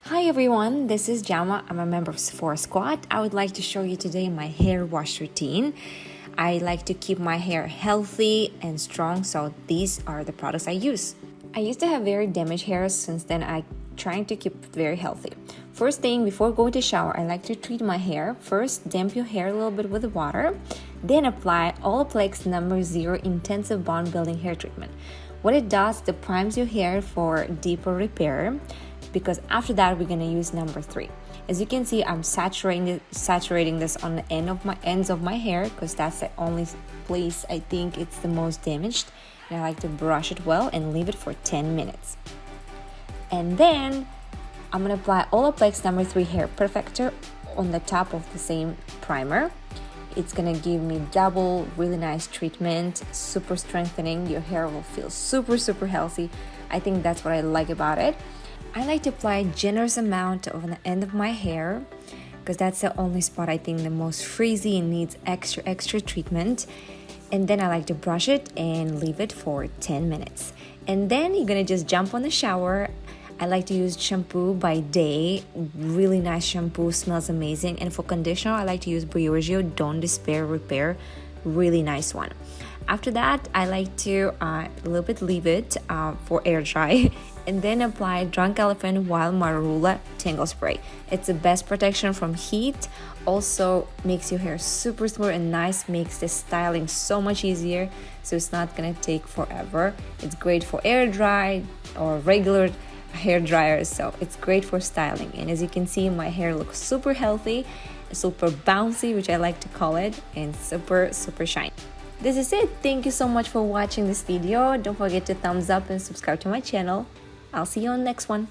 Hi everyone, this is Jama. I'm a member of Sephora Squad. I would like to show you today my hair wash routine. I like to keep my hair healthy and strong, so these are the products I use. I used to have very damaged hair, since then I'm trying to keep it very healthy. First thing, before going to shower, I like to treat my hair. First, damp your hair a little bit with water, then apply olaplex number 0 intensive bond building hair treatment. What it does, it primes your hair for deeper repair, because after that we're gonna use number 3. As you can see, I'm saturating this on the ends of my hair, because that's the only place I think it's the most damaged. And I like to brush it well and leave it for 10 minutes. And then I'm gonna apply olaplex number 3 hair perfector on the top of the same primer. It's gonna give me double really nice treatment, super strengthening. Your hair will feel super healthy. I think that's what I like about it. I like to apply a generous amount on the end of my hair, because that's the only spot I think the most frizzy and needs extra treatment. And then I like to brush it and leave it for 10 minutes. And then you're gonna just jump on the shower. I like to use shampoo by DAE, really nice shampoo, smells amazing. And for conditioner, I like to use Breogio Don't Despair Repair, really nice one. After that, I like to a little bit leave it for air dry, and then apply Drunk Elephant Wild Marula Tangle Spray. It's the best protection from heat, also makes your hair super smooth and nice, makes the styling so much easier, so it's not gonna take forever. It's great for air dry or regular hair dryers, so it's great for styling. And as you can see, my hair looks super healthy, super bouncy, which I like to call it, and super shiny. This is it. Thank you so much for watching this video. Don't forget to thumbs up and subscribe to my channel. I'll see you on the next one.